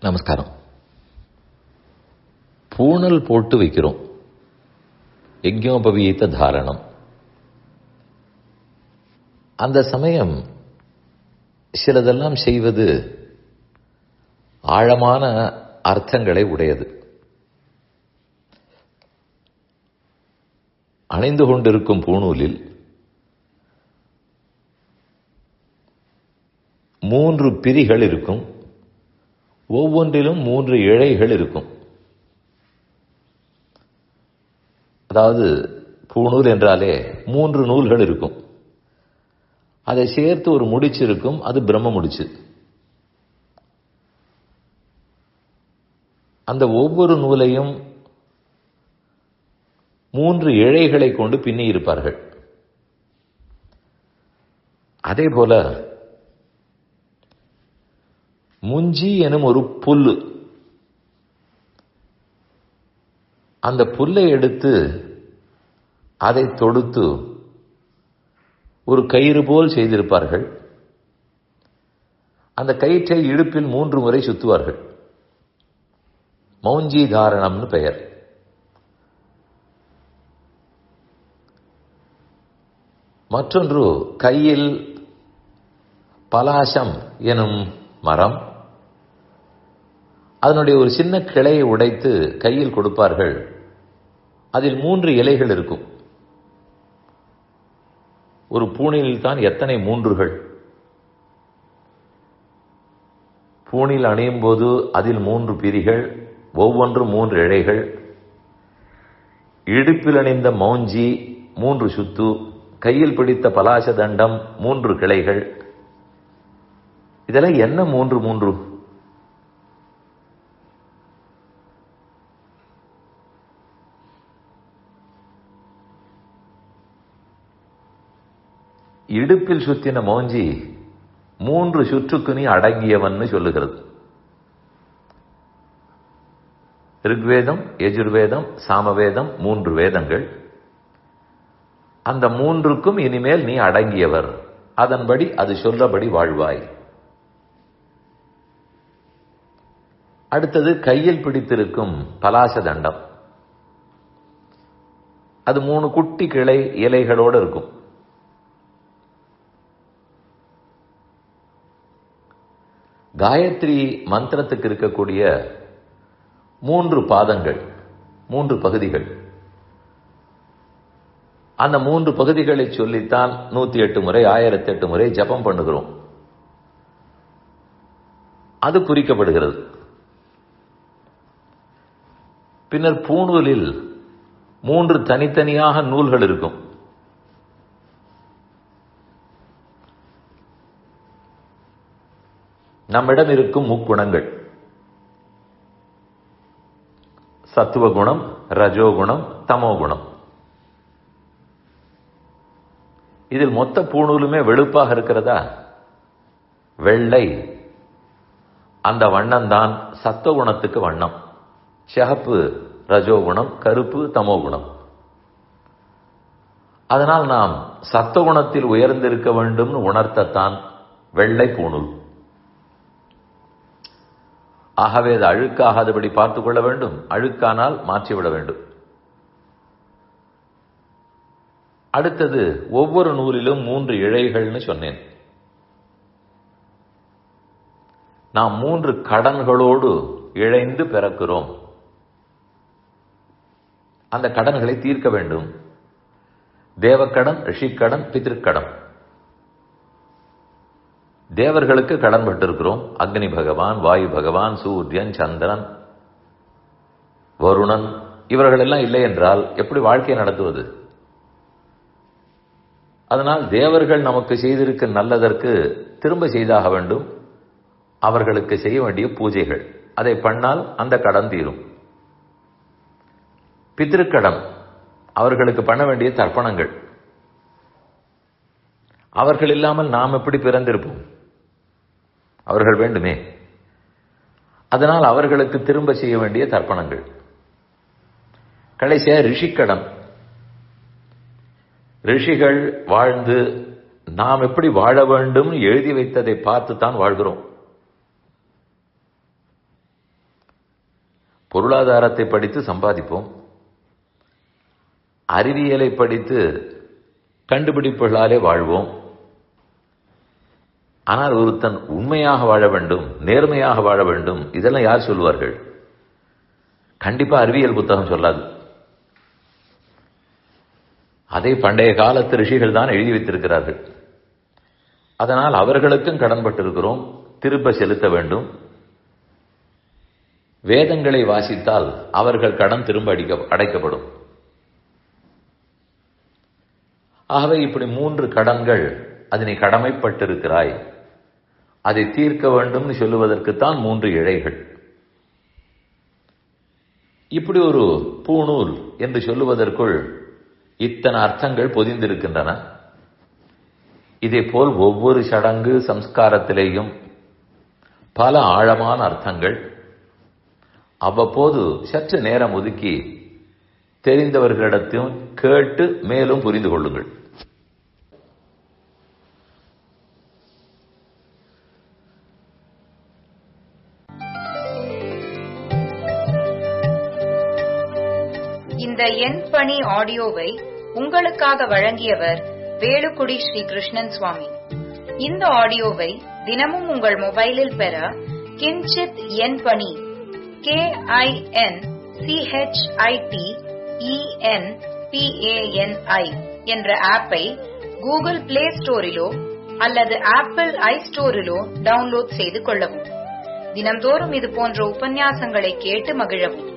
நமஸ்காரம். பூணல் போட்டு வைக்கிறோம். யஜ்ஞோபவீத தாரணம். அந்த சமயம் சிலதெல்லாம் செய்வது ஆழமான அர்த்தங்களை உடையது. அணிந்து கொண்டிருக்கும் பூணூலில் 3 பிரிகள் இருக்கும். ஒவ்வொன்றிலும் 3 இழைகள் இருக்கும். அதாவது பூணூல் என்றாலே 3 நூல்கள் இருக்கும். அதை சேர்த்து ஒரு முடிச்சு இருக்கும். அது பிரம்ம முடிச்சு. அந்த ஒவ்வொரு நூலையும் 3 இழைகளை கொண்டு பின்னி இருப்பார்கள். அதே போல முஞ்சி எனும் ஒரு புல்லு, அந்த புல்லை எடுத்து அதை தொடுத்து ஒரு கயிறு போல் செய்திருப்பார்கள். அந்த கயிற்றை இடுப்பில் 3 முறை சுத்துவார்கள். மௌஞ்சி தாரணம்னு பெயர். மற்றொன்று கையில் பலாசம் எனும் மரம், அதனுடைய ஒரு சின்ன கிளையை உடைத்து கையில் கொடுப்பார்கள். அதில் 3 இலைகள் இருக்கும். ஒரு பூணில் தான் எத்தனை 3கள்! பூணில் அணியும் போது அதில் 3 பிரிகள், ஒவ்வொன்றும் 3 இழைகள். இடுப்பில் அணிந்த மௌஞ்சி 3 சுத்து, கையில் பிடித்த பலாச தண்டம் 3 கிளைகள். இதெல்லாம் என்ன 3? இடுப்பில் சுத்தின மௌஞ்சி 3 சுற்றுக்கு நீ அடங்கியவன் சொல்லுகிறது. ரிக்வேதம், யஜுர்வேதம், சாமவேதம் 3 வேதங்கள். அந்த 3க்கும் இனிமேல் நீ அடங்கியவர். அதன்படி அது சொல்லபடி வாழ்வாய். அடுத்தது கையில் பிடித்திருக்கும் பலாச தண்டம். அது 3 குட்டி கிளை இலைகளோடு இருக்கும். காயத்ரி மந்திரத்துக்கு இருக்கக்கூடிய 3 பாதங்கள், 3 பகுதிகள். அந்த 3 பகுதிகளை சொல்லித்தான் 108 முறை 1008 முறை ஜபம் பண்ணுகிறோம். அது குறிக்கப்படுகிறது. பின்னர் பூணூலில் 3 தனித்தனியாக நூல்கள் இருக்கும். நம்மிடம் இருக்கும் முக்குணங்கள், சத்துவகுணம், ரஜோகுணம், தமோகுணம். இதில் மொத்த பூணூலுமே வெளுப்பாக இருக்கிறதா? வெள்ளை. அந்த வண்ணம்தான் சத்துவகுணத்துக்கு வண்ணம். சிகப்பு ரஜோகுணம், கருப்பு தமோகுணம். அதனால் நாம் சத்துவகுணத்தில் உயர்ந்திருக்க வேண்டும் உணர்த்தத்தான் வெள்ளை பூணூல். ஆகவே அது அழுக்காகாதபடி பார்த்துக் கொள்ள வேண்டும். அழுக்கானால் மாற்றிவிட வேண்டும். அடுத்தது ஒவ்வொரு நூலிலும் 3 இழைகள்னு சொன்னேன். நாம் 3 கடன்களோடு இழைந்து பிறக்கிறோம். அந்த கடன்களை தீர்க்க வேண்டும். தேவக்கடன், ரிஷிக்கடன், பித்ருக்கடன். தேவர்களுக்கு கடன் பட்டிருக்கிறோம். அக்னி பகவான், வாயு பகவான், சூரியன், சந்திரன், வருணன், இவர்கள் எல்லாம் இல்லை என்றால் எப்படி வாழ்க்கையை நடத்துவது? அதனால் தேவர்கள் நமக்கு செய்திருக்க நல்லதற்கு திரும்ப செய்தாக வேண்டும். அவர்களுக்கு செய்ய வேண்டிய பூஜைகள், அதை பண்ணால் அந்த கடன் தீரும். பித்ருக்கடன், அவர்களுக்கு பண்ண வேண்டிய தர்ப்பணங்கள். அவர்கள் இல்லாமல் நாம் எப்படி பிறந்திருப்போம்? அவர்கள் வேண்டுமே. அதனால் அவர்களுக்கு திரும்ப செய்ய வேண்டிய தர்ப்பணங்கள். கடைசியா ரிஷிக்கடன். ரிஷிகள் வாழ்ந்து நாம் எப்படி வாழ வேண்டும் எழுதி வைத்ததை பார்த்து தான் வாழ்கிறோம். பொருளாதாரத்தை படித்து சம்பாதிப்போம், அறிவியலை படித்து கண்டுபிடிப்புகளாலே வாழ்வோம். ஆனால் ஒருத்தன் உண்மையாக வாழ வேண்டும், நேர்மையாக வாழ வேண்டும், இதெல்லாம் யார் சொல்வார்கள்? கண்டிப்பா அறிவியல் புத்தகம் சொல்லாது. அதை பண்டைய காலத்து ரிஷிகள் தான் எழுதி வைத்திருக்கிறார்கள். அதனால் அவர்களுக்கும் கடன்பட்டிருக்கிறோம், திரும்ப செலுத்த வேண்டும். வேதங்களை வாசித்தால் அவர்கள் கடன் திரும்ப அடைக்கப்படும். ஆகவே இப்படி 3 கடன்கள், அதனை கடமைப்பட்டிருக்கிறாய், அதை தீர்க்க வேண்டும் சொல்லுவதற்குத்தான் 3 இழைகள். இப்படி ஒரு பூணூல் என்று சொல்லுவதற்குள் இத்தனை அர்த்தங்கள் பொதிந்திருக்கின்றன. இதே போல் ஒவ்வொரு சடங்கு சம்ஸ்காரத்திலேயும் பல ஆழமான அர்த்தங்கள். அவ்வப்போது சற்று நேரம் ஒதுக்கி தெரிந்தவர்களிடத்தையும் கேட்டு மேலும் புரிந்து கொள்ளுங்கள். இந்த என் பணி ஆடியோவை உங்களுக்காக வழங்கியவர் வேலுக்குடி ஸ்ரீ கிருஷ்ணன் சுவாமி. இந்த ஆடியோவை தினமும் உங்கள் மொபைலில் பெற கிஞ்சித் என் பணி KINCHITENPANI என்ற ஆப்பை கூகுள் பிளே ஸ்டோரிலோ அல்லது ஆப்பிள் ஐஸ்டோரிலோ டவுன்லோட் செய்து கொள்ளவும். தினம்தோறும் இது போன்ற உபன்யாசங்களை கேட்டு மகிழவும்.